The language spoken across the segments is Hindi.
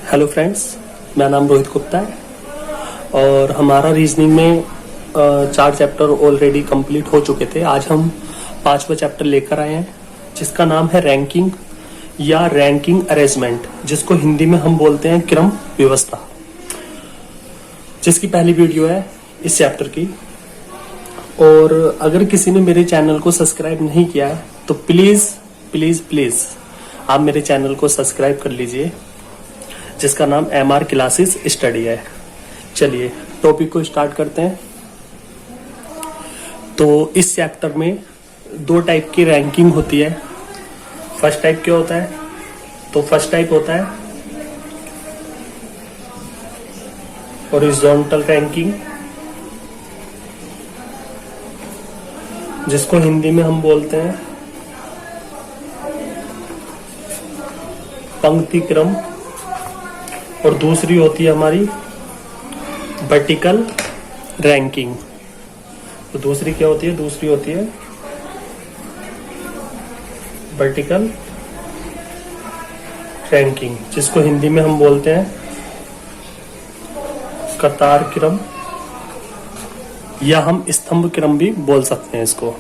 हेलो फ्रेंड्स, मेरा नाम रोहित गुप्ता है और हमारा रीजनिंग में 4 चैप्टर ऑलरेडी कंप्लीट हो चुके थे। आज हम 5वां चैप्टर लेकर आए हैं जिसका नाम है रैंकिंग या रैंकिंग अरेंजमेंट, जिसको हिंदी में हम बोलते हैं क्रम व्यवस्था, जिसकी पहली वीडियो है इस चैप्टर की। और अगर किसी ने मेरे चैनल को सब्सक्राइब नहीं किया है तो प्लीज प्लीज प्लीज आप मेरे चैनल को सब्सक्राइब कर लीजिए, जिसका नाम MR क्लासेस स्टडी है। चलिए टॉपिक को स्टार्ट करते हैं। तो इस चैप्टर में 2 टाइप की रैंकिंग होती है। फर्स्ट टाइप क्या होता है? तो फर्स्ट टाइप होता है हॉरिजॉन्टल रैंकिंग, जिसको हिंदी में हम बोलते हैं पंक्ति क्रम, और दूसरी होती है हमारी वर्टिकल रैंकिंग। तो दूसरी क्या होती है? दूसरी होती है वर्टिकल रैंकिंग, जिसको हिंदी में हम बोलते हैं कतार क्रम, या हम स्तंभ क्रम भी बोल सकते हैं इसको।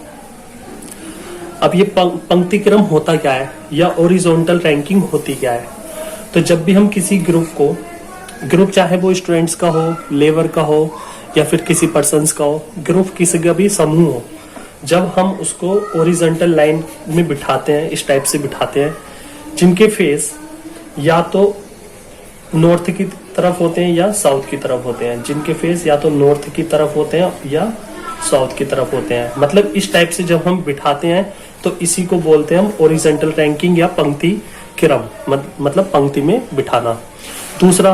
अब ये पंक्ति क्रम होता क्या है या हॉरिजॉन्टल रैंकिंग होती क्या है? तो जब भी हम किसी ग्रुप चाहे वो स्टूडेंट्स का हो, लेबर का हो या फिर किसी पर्सन्स का हो, ग्रुप किसी का भी समूह हो, जब हम उसको हॉरिजॉन्टल लाइन में बिठाते हैं, इस टाइप से बिठाते हैं, जिनके फेस या तो नॉर्थ की तरफ होते हैं या साउथ की तरफ होते हैं, जिनके फेस या तो नॉर्थ की तरफ होते हैं या साउथ की तरफ होते हैं, मतलब इस टाइप से जब हम बिठाते हैं तो इसी को बोलते हैं हम हॉरिजॉन्टल रैंकिंग या पंक्ति क्रम, मतलब पंक्ति में बिठाना। दूसरा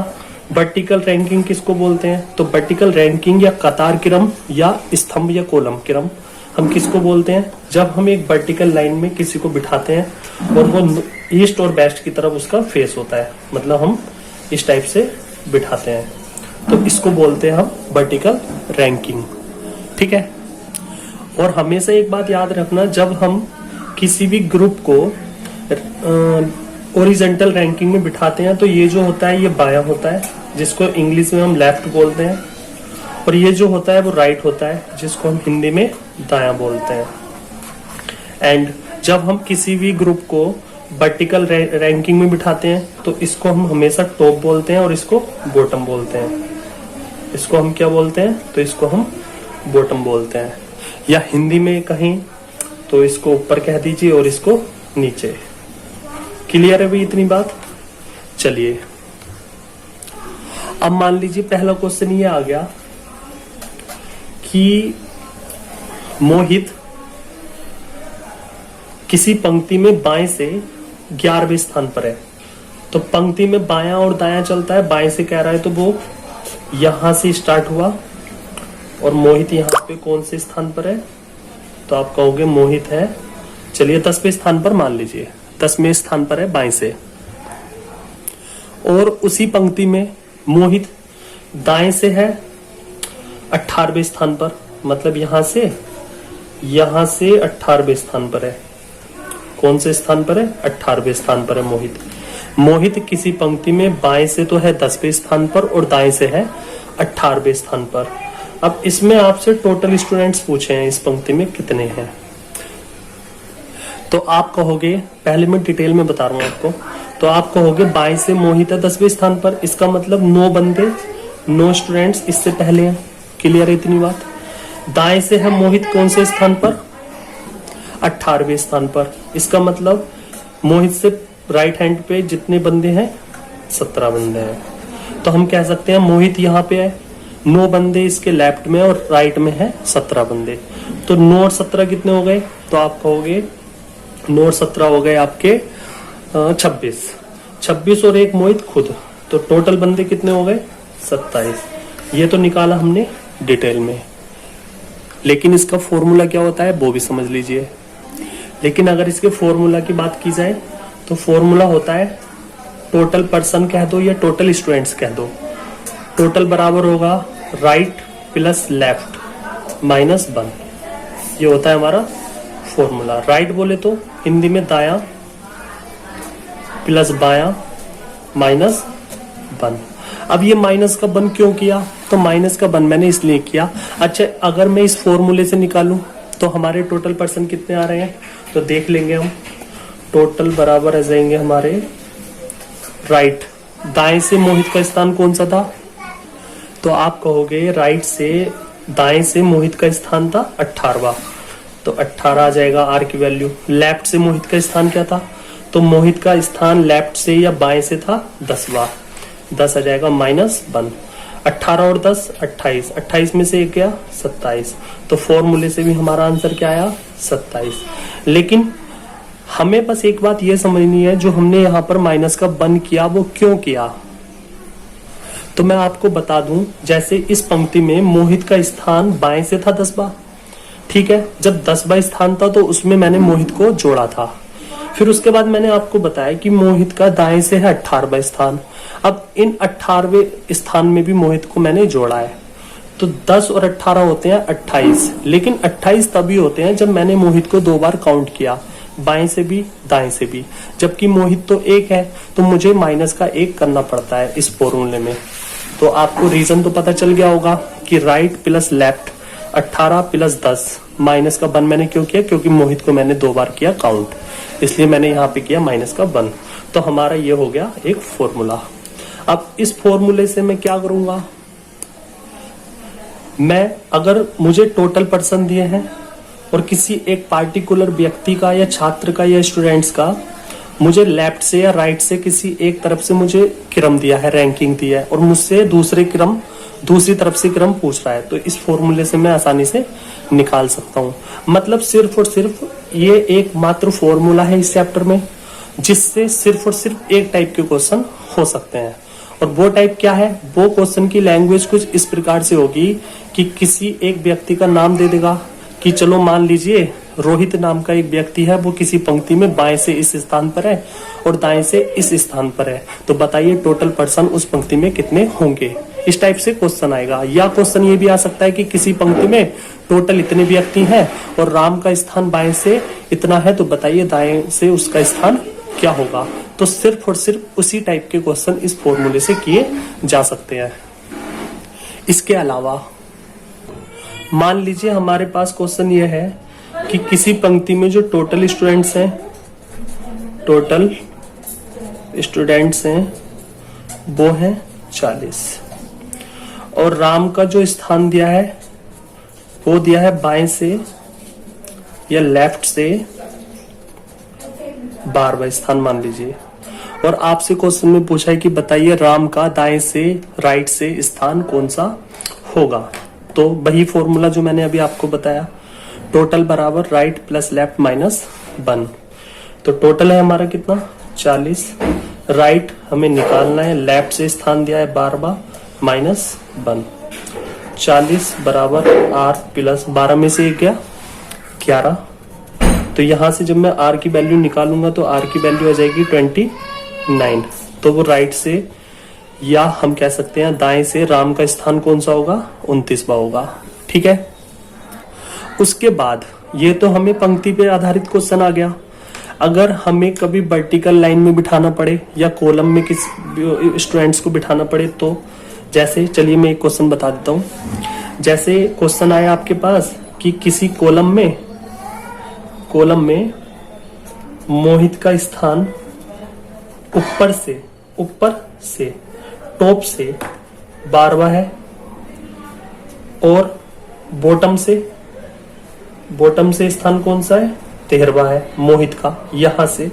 वर्टिकल रैंकिंग किसको बोलते हैं? तो वर्टिकल रैंकिंग या कतार क्रम या स्तंभ या कॉलम क्रम हम किसको बोलते हैं? जब हम एक वर्टिकल लाइन में किसी को बिठाते हैं और वो ईस्ट और वेस्ट की तरफ उसका फेस होता है, मतलब हम इस टाइप से बिठाते हैं, तो इसको बोलते हैं हम वर्टिकल रैंकिंग। ठीक है। और हमेशा एक बात याद रखना, जब हम किसी भी ग्रुप को हॉरिजॉन्टल रैंकिंग में बिठाते हैं तो ये जो होता है ये बायां होता है, जिसको इंग्लिश में हम लेफ्ट बोलते हैं, और ये जो होता है वो राइट होता है, जिसको हम हिंदी में दायां बोलते हैं। एंड जब हम किसी भी ग्रुप को वर्टिकल रैंकिंग में बिठाते हैं तो इसको हम हमेशा टॉप बोलते हैं और इसको बॉटम बोलते हैं। इसको हम क्या बोलते हैं? तो इसको हम बॉटम बोलते हैं, या हिंदी में कहीं तो इसको ऊपर कह दीजिए और इसको नीचे। क्लियर है भाई इतनी बात? चलिए अब मान लीजिए पहला क्वेश्चन ये आ गया कि मोहित किसी पंक्ति में बाएं से 11वें स्थान पर है। तो पंक्ति में बायां और दायां चलता है, बाएं से कह रहा है तो वो यहां से स्टार्ट हुआ, और मोहित यहाँ पे कौन से स्थान पर है? तो आप कहोगे मोहित है, चलिए 10वें स्थान पर मान लीजिए, 10वें स्थान पर है बाएं से। और उसी पंक्ति में मोहित दाएं से है 18वें स्थान पर, मतलब यहां से 18वें स्थान पर है। कौन से स्थान पर है? 18वें स्थान पर है मोहित। मोहित किसी पंक्ति में बाएं से तो है 10वें स्थान पर और दाएं से है 18वें स्थान पर। अब इसमें आपसे टोटल स्टूडेंट्स पूछे हैं इस पंक्ति में कितने हैं, तो आप कहोगे, पहले मैं डिटेल में बता रहा हूं आपको, तो आप कहोगे बाएं से मोहित है 10वें स्थान पर, इसका मतलब 9 बंदे 9 स्टूडेंट्स इससे पहले हैं। क्लियर है इतनी बात? दाएं से है मोहित कौन से स्थान पर? 18वें स्थान पर, इसका मतलब मोहित से राइट हैंड पे जितने बंदे हैं 17 बंदे हैं। तो हम कह सकते हैं मोहित यहाँ पे है, 9 बंदे इसके लेफ्ट में और राइट में है 17 बंदे। तो 9 और 17 कितने हो गए? तो आप कहोगे 9 और 17 हो गए आपके 26 और एक मोहित खुद, तो टोटल बंदे कितने हो गए? 27। ये तो निकाला हमने डिटेल में, लेकिन इसका फॉर्मूला क्या होता है वो भी समझ लीजिए। लेकिन अगर इसके फॉर्मूला की बात की जाए तो फॉर्मूला होता है टोटल पर्सन कह दो या टोटल स्टूडेंट्स कह दो। टोटल बराबर होगा राइट प्लस लेफ्ट माइनस 1, ये होता है हमारा फॉर्मूला। राइट बोले तो हिंदी में दायां प्लस बायां माइनस वन। अब ये माइनस का वन क्यों किया, तो माइनस का वन मैंने इसलिए किया। अच्छा, अगर मैं इस फॉर्मूले से निकालूं तो हमारे टोटल पर्सन कितने आ रहे हैं, तो देख लेंगे हम। टोटल बराबर आ जाएंगे हमारे, राइट, दाएं से मोहित का स्थान कौन सा था, तो आप कहोगे राइट से दाएं से मोहित का स्थान था 18वां, तो 18 आ जाएगा आर की वैल्यू। लेफ्ट से मोहित का स्थान क्या था, तो मोहित का स्थान लेफ्ट से या बाएं से था 10वां, 10 आ जाएगा -1। 18 और 10 28, 28 में से एक गया 27, तो फॉर्मूले से भी हमारा आंसर क्या आया 27। लेकिन हमें बस एक बात ये समझनी है, जो हमने यहाँ पर माइनस का वन किया वो क्यों किया, तो मैं आपको बता दूं। जैसे इस पंक्ति में मोहित का स्थान बाएं से था 10वां, ठीक है, जब 10वां स्थान था तो उसमें मैंने मोहित को जोड़ा था। फिर उसके बाद मैंने आपको बताया कि मोहित का दाएं से है 18वां स्थान। अब इन 18वें स्थान में भी मोहित को मैंने जोड़ा है, तो 10 और 18 होते हैं 28। लेकिन 28 तभी होते हैं जब मैंने मोहित को 2 बार काउंट किया, बाएं से भी दाएं से भी, जबकि मोहित तो एक है, तो मुझे माइनस का 1 करना पड़ता है इस फॉर्मूले में। तो आपको रीजन तो पता चल गया होगा कि right plus left 18 plus 10 minus का 1 मैंने क्यों किया, क्योंकि मोहित को मैंने 2 बार किया काउंट, इसलिए मैंने यहाँ पे किया माइनस का 1। तो हमारा ये हो गया एक फॉर्मूला। अब इस फॉर्मूले से मैं क्या करूंगा, मैं अगर मुझे टोटल पर्सन दिए हैं और किसी एक पार्टिकुलर व्यक्ति का या छात्र का या स्टूडेंट्स का मुझे लेफ्ट से या राइट से किसी एक तरफ से मुझे क्रम दिया है, रैंकिंग दिया है, और मुझसे दूसरी तरफ से क्रम पूछ रहा है, तो इस फॉर्मूले से मैं आसानी से निकाल सकता हूँ। मतलब सिर्फ और सिर्फ ये एक मात्र फॉर्मूला है इस चैप्टर में, जिससे सिर्फ और सिर्फ एक टाइप के क्वेश्चन हो सकते हैं। और वो टाइप क्या है, वो क्वेश्चन की लैंग्वेज कुछ इस प्रकार से होगी कि किसी एक व्यक्ति का नाम दे देगा कि चलो मान लीजिए रोहित नाम का एक व्यक्ति है, वो किसी पंक्ति में बाएं से इस स्थान पर है और दाएं से इस स्थान पर है, तो बताइए टोटल पर्सन उस पंक्ति में कितने होंगे। इस टाइप से क्वेश्चन आएगा। या क्वेश्चन ये भी आ सकता है कि किसी पंक्ति में टोटल इतने व्यक्ति हैं और राम का स्थान बाएं से इतना है, तो बताइए दाएं से उसका स्थान क्या होगा। तो सिर्फ और सिर्फ उसी टाइप के क्वेश्चन इस फॉर्मूले से किए जा सकते हैं। इसके अलावा मान लीजिए हमारे पास क्वेश्चन ये है कि किसी पंक्ति में जो टोटल स्टूडेंट्स हैं वो हैं 40, और राम का जो स्थान दिया है वो दिया है बाएं से या लेफ्ट से 12वां स्थान मान लीजिए, और आपसे क्वेश्चन में पूछा है कि बताइए राम का दाएं से राइट से स्थान कौन सा होगा। तो वही फॉर्मूला जो मैंने अभी आपको बताया, टोटल बराबर राइट प्लस लेफ्ट -1। तो टोटल है हमारा कितना 40, राइट हमें निकालना है, लेफ्ट से स्थान दिया है 12वां -1। 40 बराबर r प्लस 12 में से एक गया 11, तो यहां से जब मैं r की वैल्यू निकालूंगा तो r की वैल्यू आ जाएगी 29। तो वो राइट से या हम कह सकते हैं दाएं से राम का स्थान कौन सा होगा 29वां होगा, ठीक है। उसके बाद ये तो हमें पंक्ति पे आधारित क्वेश्चन आ गया। अगर हमें कभी वर्टिकल लाइन में बिठाना पड़े या कॉलम में किसी स्टूडेंट्स को बिठाना पड़े, तो जैसे चलिए मैं एक क्वेश्चन बता देता हूँ। जैसे क्वेश्चन आया आपके पास कि किसी कॉलम में मोहित का स्थान ऊपर से टॉप से 12वां है और बॉटम से स्थान कौन सा है 13वां है मोहित का। यहां से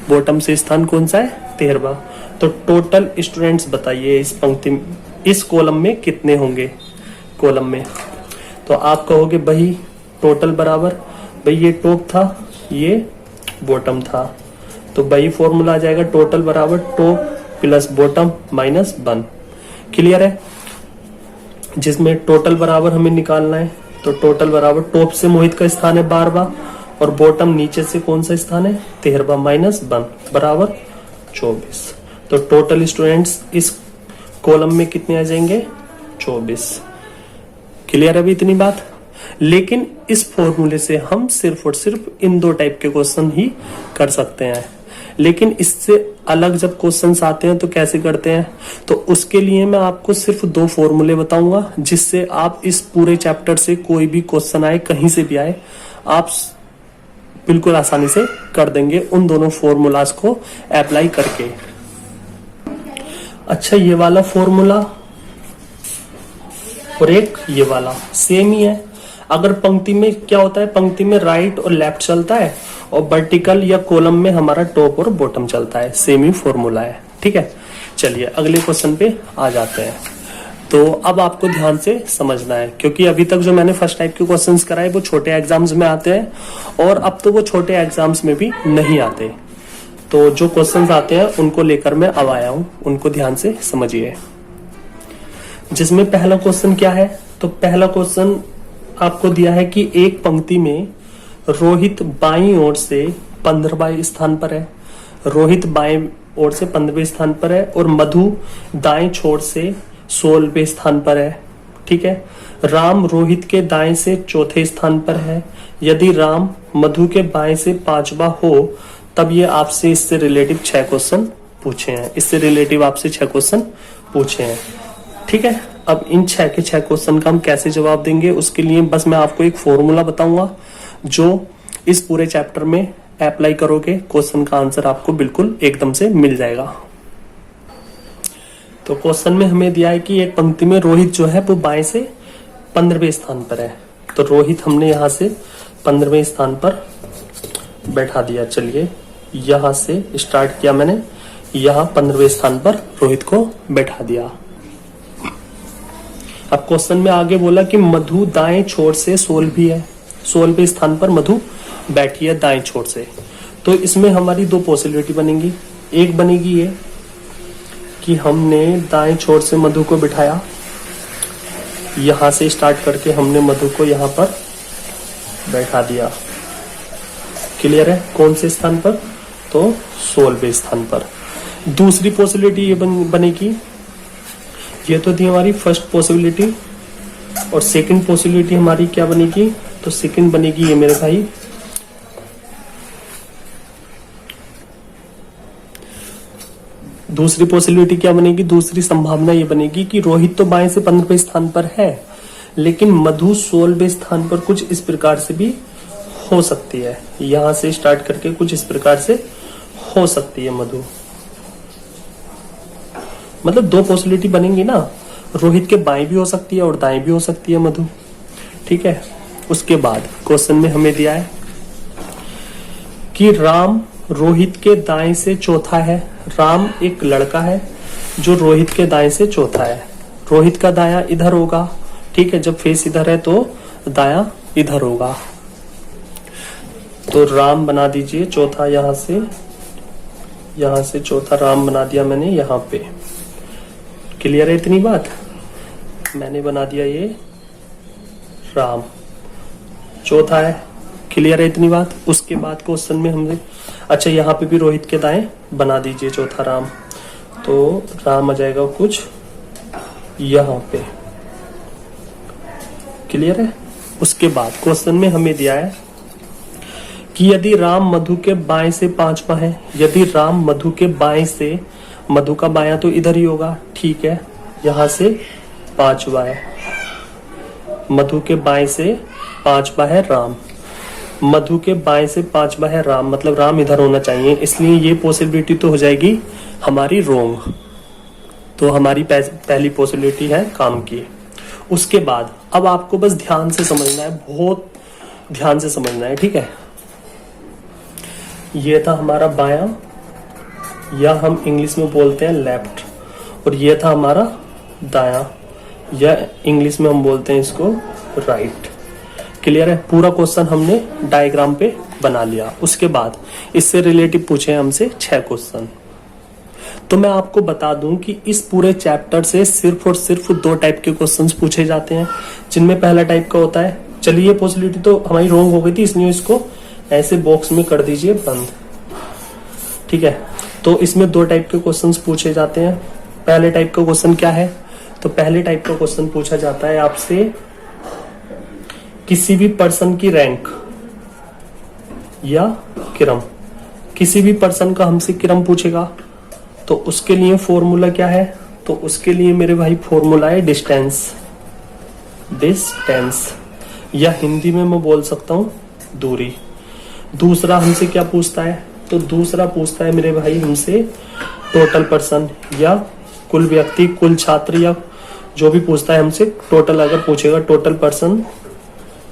बॉटम से स्थान कौन सा है 13वां। तो टोटल स्टूडेंट्स बताइए इस पंक्ति इस कॉलम में कितने होंगे कॉलम में। तो आप कहोगे भाई टोटल बराबर, भाई ये टॉप था ये बॉटम था, तो भाई फॉर्मूला आ जाएगा टोटल बराबर टॉप प्लस बॉटम -1। क्लियर है, जिसमें टोटल बराबर हमें निकालना है। तो टोटल बराबर टॉप से मोहित का स्थान है 12वां और बॉटम नीचे से कौन सा स्थान है 13वां -1 बराबर 24। तो टोटल स्टूडेंट्स इस कॉलम में कितने आ जाएंगे 24। क्लियर है अभी इतनी बात। लेकिन इस फॉर्मूले से हम सिर्फ और सिर्फ इन 2 टाइप के क्वेश्चन ही कर सकते हैं। लेकिन इससे अलग जब क्वेश्चंस आते हैं तो कैसे करते हैं, तो उसके लिए मैं आपको सिर्फ 2 फॉर्मूले बताऊंगा, जिससे आप इस पूरे चैप्टर से कोई भी क्वेश्चन आए, कहीं से भी आए, आप बिल्कुल आसानी से कर देंगे उन दोनों फॉर्मूलाज को अप्लाई करके। अच्छा, ये वाला फॉर्मूला और एक ये वाला सेम ही है। अगर पंक्ति में क्या होता है, पंक्ति में राइट और लेफ्ट चलता है और वर्टिकल या कॉलम में हमारा टॉप और बॉटम चलता है, सेम ही फॉर्मूला है। ठीक है, चलिए अगले क्वेश्चन पे आ जाते हैं। तो अब आपको ध्यान से समझना है, क्योंकि अभी तक जो मैंने फर्स्ट टाइप के क्वेश्चंस कराए वो छोटे एग्जाम्स में आते हैं और अब तो वो छोटे एग्जाम्स में भी नहीं आते। तो जो क्वेश्चंस आते हैं उनको लेकर मैं अब आया हूं, उनको ध्यान से समझिए। जिसमें पहला क्वेश्चन क्या है, तो पहला क्वेश्चन आपको दिया है कि एक पंक्ति में रोहित बाईं ओर से 15वें स्थान पर है, रोहित बाएं ओर से 15वें स्थान पर है और मधु दाएं छोर से 16वें स्थान पर है। ठीक है, राम रोहित के दाएं से 4थे स्थान पर है। यदि राम मधु के बाएं से 5वां हो, तब ये आपसे इससे रिलेटिव 6 क्वेश्चन पूछे हैं, इससे रिलेटिव आपसे 6 क्वेश्चन पूछे हैं। ठीक है, अब इन 6 के 6 क्वेश्चन का हम कैसे जवाब देंगे, उसके लिए बस मैं आपको एक फॉर्मूला बताऊंगा जो इस पूरे चैप्टर में अप्लाई करोगे, क्वेश्चन का आंसर आपको बिल्कुल एकदम से मिल जाएगा। तो क्वेश्चन में हमें दिया है कि एक पंक्ति में रोहित जो है वो बाएं से 15वें स्थान पर है, तो रोहित हमने यहां से 15वें स्थान पर बैठा दिया। चलिए यहां से स्टार्ट किया मैंने, यहां 15वें स्थान पर रोहित को बैठा दिया। अब क्वेश्चन में आगे बोला कि मधु दाएं छोर से 16 है, 16वें स्थान पर मधु बैठी है दाएं छोर से। तो इसमें हमारी 2 पॉसिबिलिटी बनेंगी। एक बनेगी ये कि हमने दाएं छोर से मधु को बिठाया, यहां से स्टार्ट करके हमने मधु को यहां पर बैठा दिया। क्लियर है, कौन से स्थान पर, तो 16वें स्थान पर। दूसरी पॉसिबिलिटी ये बनेगी, ये तो थी हमारी फर्स्ट पॉसिबिलिटी, और सेकंड पॉसिबिलिटी हमारी क्या बनेगी, तो सेकंड बनेगी ये मेरे भाई, दूसरी पॉसिबिलिटी क्या बनेगी, दूसरी संभावना ये बनेगी कि रोहित तो बाएं से 15वें स्थान पर है, लेकिन मधु 16वें स्थान पर कुछ इस प्रकार से भी हो सकती है, यहां से स्टार्ट करके कुछ इस प्रकार से हो सकती है मधु। मतलब 2 पॉसिबिलिटी बनेंगी ना, रोहित के बाएं भी हो सकती है और दाएं भी हो सकती है मधु। ठीक है, उसके बाद क्वेश्चन में हमें दिया है कि राम रोहित के दाएं से चौथा है। राम एक लड़का है जो रोहित के दाएं से चौथा है। रोहित का दायां इधर होगा, ठीक है, जब फेस इधर है तो दायां इधर होगा। तो राम बना दीजिए चौथा, यहां से चौथा राम बना दिया मैंने यहां पे। क्लियर है इतनी बात, मैंने बना दिया ये राम चौथा है। क्लियर है इतनी बात। उसके बाद क्वेश्चन में हमने, अच्छा यहाँ पे भी रोहित के दाएं बना दीजिए चौथा राम, तो राम आ जाएगा कुछ यहाँ पे। क्लियर है। उसके बाद क्वेश्चन में हमें दिया है कि यदि राम मधु के बाएं से 5वां है, यदि राम मधु के बाएं से, मधु का बायां तो इधर ही होगा, ठीक है, यहां से 5वां है, मधु के बाएं से 5वां है राम, मधु के बाएं से 5वां है राम, मतलब राम इधर होना चाहिए, इसलिए ये पॉसिबिलिटी तो हो जाएगी हमारी रोंग। तो हमारी पहली पॉसिबिलिटी है काम की। उसके बाद अब आपको बस ध्यान से समझना है, बहुत ध्यान से समझना है, ठीक है। ये था हमारा बायां, या हम इंग्लिश में बोलते हैं लेफ्ट, और ये था हमारा दायां, या इंग्लिश में हम बोलते हैं इसको राइट। क्लियर है। पूरा क्वेश्चन हमने डायग्राम पे बना लिया। उसके बाद इससे रिलेटिव पूछे हमसे 6 क्वेश्चन। तो मैं आपको बता दूं कि इस पूरे चैप्टर से सिर्फ और सिर्फ 2 टाइप के क्वेश्चंस पूछे जाते हैं, जिनमें पहला टाइप का होता है, चलिए ये पॉसिबिलिटी तो हमारी रॉन्ग हो गई थी, इसलिए इसको ऐसे बॉक्स में कर दीजिए बंद, ठीक है। तो इसमें 2 टाइप के क्वेश्चंस पूछे जाते हैं। पहले टाइप का क्वेश्चन क्या है, तो पहले टाइप का क्वेश्चन पूछा जाता है आपसे किसी भी पर्सन की रैंक या क्रम, किसी भी पर्सन का हमसे क्रम पूछेगा तो उसके लिए फॉर्मूला क्या है, तो उसके लिए मेरे भाई फॉर्मूला है डिस्टेंस, डिस्टेंस, या हिंदी में मैं बोल सकता हूं दूरी। दूसरा हमसे क्या पूछता है, तो दूसरा पूछता है मेरे भाई हमसे टोटल पर्सन या कुल व्यक्ति, कुल छात्र, या जो भी पूछता है हमसे टोटल, अगर पूछेगा टोटल पर्सन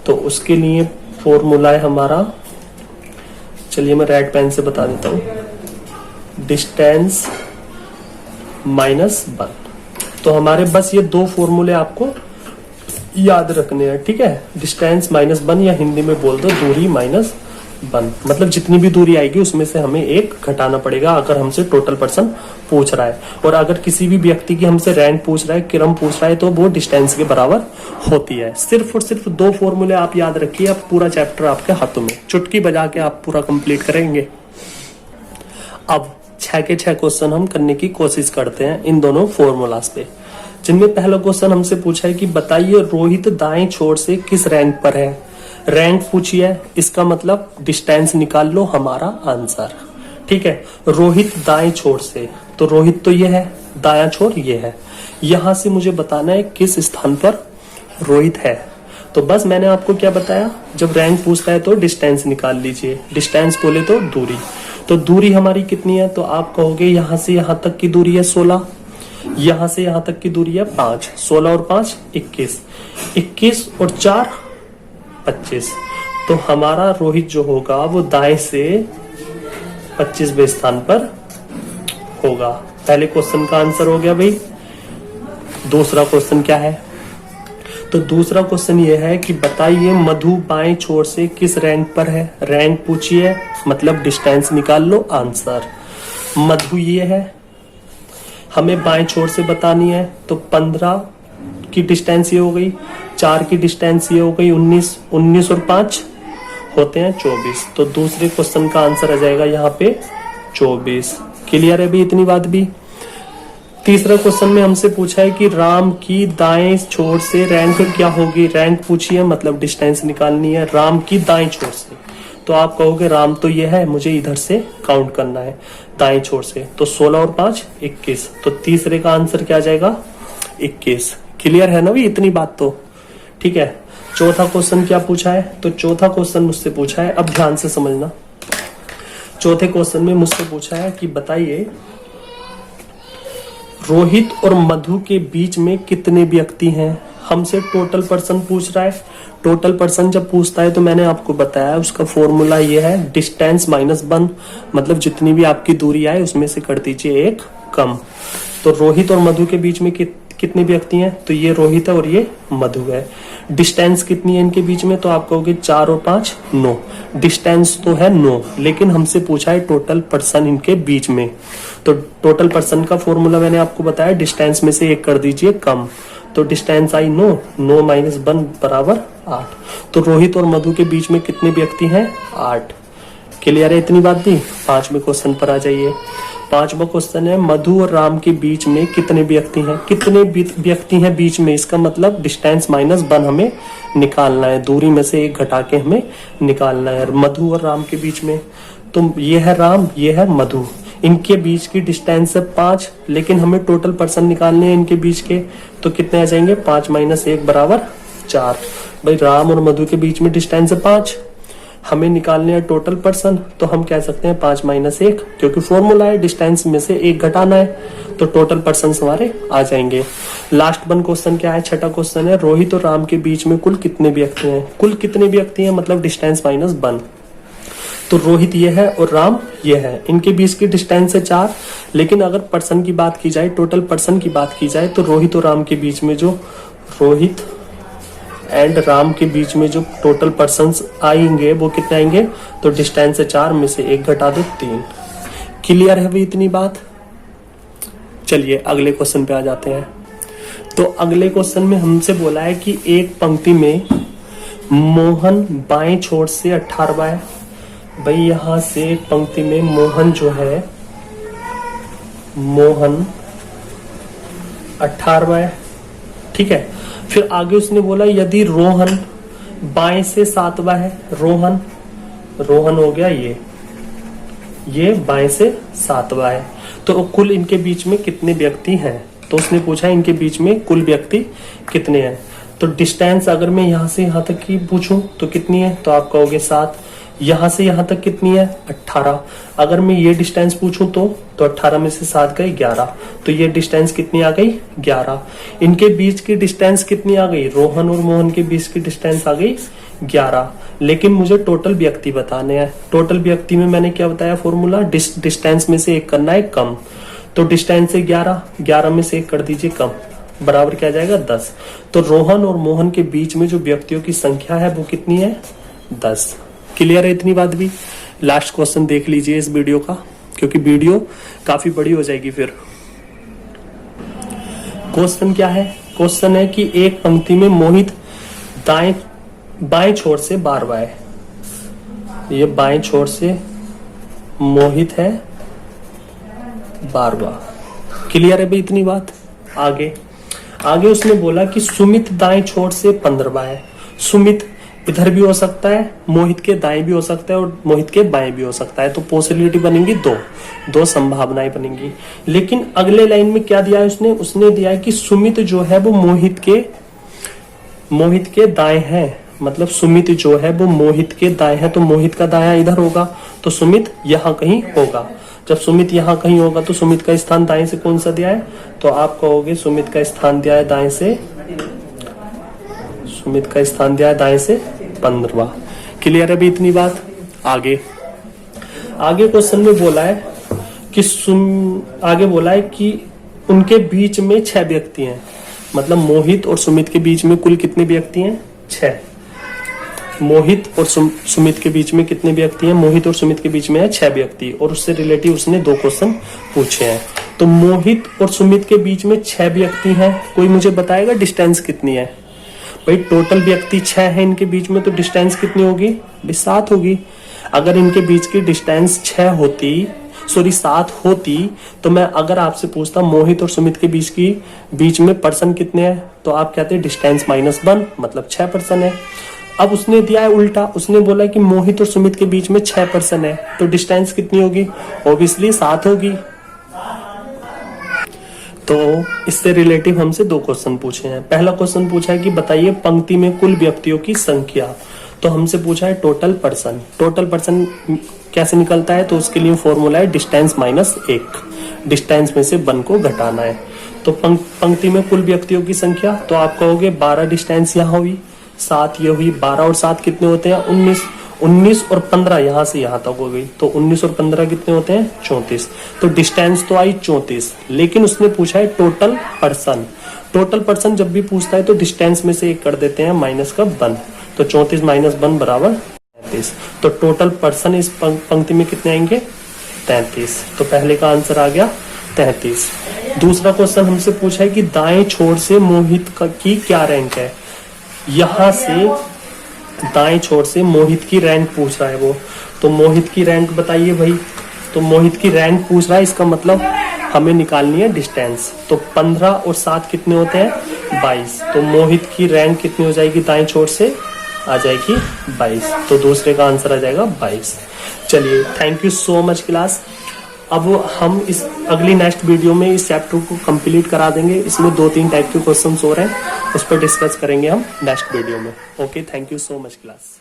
तो उसके लिए फॉर्मूला है हमारा, चलिए मैं रेड पेन से बता देता हूं, डिस्टेंस माइनस 1। तो हमारे बस ये दो फॉर्मूले आपको याद रखने हैं, ठीक है। डिस्टेंस माइनस 1 या हिंदी में बोल दो दूरी माइनस 1, मतलब जितनी भी दूरी आएगी उसमें से हमें एक घटाना पड़ेगा अगर हमसे टोटल पर्सन पूछ रहा है। और अगर किसी भी व्यक्ति की हमसे रैंक पूछ रहा है, क्रम पूछ रहा है, तो वो डिस्टेंस के बराबर होती है। सिर्फ और सिर्फ दो फॉर्मूले आप याद रखिए, अब पूरा चैप्टर आपके हाथों में, चुटकी बजा के आप पूरा कंप्लीट करेंगे। अब 6 के 6 क्वेश्चन हम करने की कोशिश करते हैं इन दोनों फॉर्मूलाज पे, जिनमें पहला क्वेश्चन हमसे पूछा है कि बताइए रोहित दाएं छोर से किस रैंक पर है। रैंक पूछी है, इसका मतलब डिस्टेंस निकाल लो, हमारा आंसर, ठीक है। रोहित दाएं छोर से, तो रोहित तो ये है, दायां छोर ये है, यहां से मुझे बताना है किस स्थान पर रोहित है। तो बस मैंने आपको क्या बताया, जब रैंक पूछता है तो डिस्टेंस निकाल लीजिए, डिस्टेंस बोले तो दूरी। तो दूरी हमारी कितनी है, तो आप कहोगे यहां से यहां तक की दूरी है 16, यहां से यहां तक की दूरी है 5, 16 और 5 21, 21 और 4 25। तो हमारा रोहित जो होगा वो दाएं से 25वें स्थान पर होगा। पहले क्वेश्चन का आंसर हो गया भाई। दूसरा क्वेश्चन क्या है, तो दूसरा क्वेश्चन ये है कि बताइए मधु बाएं छोर से किस रैंक पर है। रैंक पूछी है, मतलब डिस्टेंस निकाल लो, आंसर। मधु ये है, हमें बाएं छोर से बतानी है, तो 15 की डिस्टेंस ये हो गई, 4 की डिस्टेंस ये हो गई 19, 19 और 5 होते हैं 24। तो दूसरे क्वेश्चन का आंसर आ जाएगा यहाँ पे 24। क्लियर है भी इतनी बात भी। तीसरा क्वेश्चन में हमसे पूछा है कि राम की दाएं छोर से रैंक क्या होगी। रैंक पूछी है, मतलब डिस्टेंस निकालनी है राम की दाएं छोर से। तो आप कहोगे राम तो ये है, मुझे इधर से काउंट करना है दाएं छोर से, तो 16 और 5 21। तो तीसरे का आंसर क्या आ जाएगा 21। क्लियर है ना भी इतनी बात तो, ठीक है। चौथा क्वेश्चन क्या पूछा है, तो चौथा क्वेश्चन मुझसे पूछा है, अब ध्यान से समझना। चौथे क्वेश्चन में मुझसे पूछा है कि बताइए रोहित और मधु के बीच में कितने व्यक्ति हैं। हमसे टोटल पर्सन पूछ रहा है। टोटल पर्सन जब पूछता है तो मैंने आपको बताया उसका फॉर्मूला ये है डिस्टेंस माइनस 1, मतलब जितनी भी आपकी दूरी आए उसमें से कर दीजिए एक कम। तो रोहित और मधु के बीच में कितने व्यक्ति हैं, तो ये रोहित है और ये मधु है। डिस्टेंस कितनी है इनके बीच में, तो आप कहोगे 4 और 5 9। डिस्टेंस तो है 9, लेकिन हमसे पूछा है टोटल पर्सन इनके बीच में। तो टोटल पर्सन का फॉर्मूला मैंने आपको बताया, डिस्टेंस में से एक कर दीजिए कम। तो डिस्टेंस आई 9, 9 माइनस 1 बराबर 8। तो रोहित और मधु के बीच में कितने व्यक्ति हैं 8। क्लियर है इतनी बात भी। 5वें क्वेश्चन पर आ जाइए। 5वां क्वेश्चन है मधु और राम के बीच में कितने व्यक्ति हैं। कितने व्यक्ति हैं बीच में, इसका मतलब डिस्टेंस माइनस 1 हमें निकालना है, दूरी में से एक घटा के हमें निकालना है। मधु और राम के बीच में, तो ये है राम, ये है मधु, इनके बीच की डिस्टेंस है 5, लेकिन हमें टोटल पर्सन निकालने हैं इनके बीच के, तो कितने आ जाएंगे 5 माइनस 1 बराबर 4। भाई राम और मधु के बीच में डिस्टेंस है 5, हमें निकालने हैं टोटल पर्सन, तो हम कह सकते हैं 5 माइनस 1, क्योंकि फॉर्मूला है डिस्टेंस में से एक घटाना है, तो टोटल पर्सन हमारे आ जाएंगे। लास्ट वन क्वेश्चन क्या है, छठा क्वेश्चन है रोहित और राम के बीच में कुल कितने व्यक्ति हैं। कुल कितने व्यक्ति हैं मतलब डिस्टेंस माइनस 1। तो रोहित ये है और राम ये है, इनके बीच की डिस्टेंस है 4, लेकिन अगर पर्सन की बात की जाए, टोटल पर्सन की बात की जाए, तो रोहित और राम के बीच में जो रोहित एंड राम के बीच में जो टोटल पर्सन्स आएंगे वो कितने आएंगे, तो डिस्टेंस है 4 में से एक घटा दो 3। क्लियर है भाई इतनी बात। चलिए अगले क्वेश्चन पे आ जाते हैं। तो अगले क्वेश्चन में हमसे बोला है कि एक पंक्ति में मोहन बाएं छोर से 18वां है। भाई यहां से एक पंक्ति में मोहन जो है, मोहन 18वां है, ठीक है। फिर आगे उसने बोला यदि रोहन बाएं से 7वां है, रोहन हो गया ये, ये बाएं से सातवां है। तो कुल इनके बीच में कितने व्यक्ति हैं? तो उसने पूछा इनके बीच में कुल व्यक्ति कितने हैं। तो डिस्टेंस अगर मैं यहाँ से यहाँ तक की पूछूं तो कितनी है? तो आप कहोगे 7। यहाँ से यहाँ तक कितनी है? 18। अगर मैं ये डिस्टेंस पूछूं तो 18 में से 7 गए 11। तो ये डिस्टेंस कितनी आ गई? 11। इनके बीच की डिस्टेंस कितनी आ गई? रोहन और मोहन के बीच की डिस्टेंस आ गई 11। लेकिन मुझे टोटल व्यक्ति बताने हैं। टोटल व्यक्ति में मैंने क्या बताया फॉर्मूला? डिस्टेंस में से 1 करना है कम। तो डिस्टेंस से 11 में से 1 कर दीजिए कम, बराबर क्या जाएगा? 10। तो रोहन और मोहन के बीच में जो व्यक्तियों की संख्या है वो कितनी है? 10। क्लियर है इतनी बात भी? लास्ट क्वेश्चन देख लीजिए इस वीडियो का, क्योंकि वीडियो काफी बड़ी हो जाएगी फिर। क्वेश्चन क्या है? क्वेश्चन है कि एक पंक्ति में मोहित बाएं छोर से 12वां है। ये बाएं छोर से मोहित है 12वां। क्लियर है भाई इतनी बात? आगे उसने बोला कि सुमित दाएं छोर से 15वां है। सुमित इधर भी हो सकता है, मोहित के दाएं भी हो सकता है और मोहित के बाएं भी हो सकता है। तो पॉसिबिलिटी बनेंगी दो संभावनाएं बनेंगी। लेकिन अगले लाइन में क्या दिया है उसने दिया है कि सुमित जो है वो मोहित के दाएं है। मतलब सुमित जो है वो मोहित के दाएं है, तो मोहित का दायां इधर होगा, तो सुमित यहाँ कहीं होगा। जब सुमित यहाँ कहीं होगा तो सुमित का स्थान दाएं से कौन सा दिया है? तो आप कहोगे सुमित का स्थान दिया है दाएं से, सुमित का स्थान दिया है दाएं से 15वां। क्लियर है भी इतनी बात? आगे क्वेश्चन में बोला है कि उनके बीच में 6 व्यक्ति हैं। मतलब मोहित और सुमित के बीच में कुल कितने व्यक्ति हैं? 6। मोहित और सुमित के बीच में कितने व्यक्ति हैं? मोहित और सुमित के बीच में है 6 व्यक्ति, और उससे रिलेटिव उसने 2 क्वेश्चन पूछे हैं। तो मोहित और सुमित के बीच में 6 व्यक्ति हैं। कोई मुझे बताएगा डिस्टेंस कितनी है? भाई टोटल व्यक्ति 6 है इनके बीच में, तो डिस्टेंस कितनी होगी? भाई 7 होगी। अगर इनके बीच की डिस्टेंस 7 होती तो मैं अगर आपसे पूछता मोहित और सुमित के बीच में पर्सन कितने हैं, तो आप कहते हैं डिस्टेंस -1, मतलब 6 पर्सन है। अब उसने दिया है उल्टा, उसने बोला कि मोहित और सुमित के बीच में 6 पर्सन है, तो डिस्टेंस कितनी होगी? ऑब्वियसली 7 होगी। तो इससे रिलेटिव हमसे 2 क्वेश्चन पूछे हैं। पहला क्वेश्चन पूछा है कि बताइए पंक्ति में कुल व्यक्तियों की संख्या। तो हमसे पूछा है टोटल पर्सन। टोटल पर्सन कैसे निकलता है? तो उसके लिए फॉर्मूला है डिस्टेंस -1। डिस्टेंस में से 1 को घटाना है। तो पंक्ति में कुल व्यक्तियों की संख्या, तो आप कहोगे 12 डिस्टेंस यहाँ हुई, 7 ये हुई, 12 और 7 कितने होते हैं? 19 और 15 यहाँ से यहाँ तक हो गई, तो 19 और 15 कितने होते हैं? 34। तो डिस्टेंस तो आई 34, लेकिन उसने पूछा है टोटल पर्सन। टोटल पर्सन जब भी पूछता है तो डिस्टेंस में से 1 कर देते हैं, माइनस का 1। तो 34 - 1 बराबर 33। तो टोटल पर्सन इस पंक्ति में कितने आएंगे? 33। तो पहले का आंसर आ गया 33। दूसरा क्वेश्चन हमसे पूछा है कि दाएं छोर से मोहित की क्या रैंक है। यहाँ से दाएं छोर से मोहित की रैंक पूछ रहा है वो। तो मोहित की रैंक बताइए भाई। तो मोहित की रैंक पूछ रहा है, इसका मतलब हमें निकालनी है डिस्टेंस। तो 15 और 7 कितने होते हैं? 22। तो मोहित की रैंक कितनी हो जाएगी? दाएं छोर से आ जाएगी 22। तो दूसरे का आंसर आ जाएगा 22। चलिए, thank you so much class. अब हम इस अगली नेक्स्ट वीडियो में इस चैप्टर को कंप्लीट करा देंगे। इसमें 2-3 टाइप के क्वेश्चंस हो रहे हैं, उस पर डिस्कस करेंगे हम नेक्स्ट वीडियो में। Okay, thank you so much class.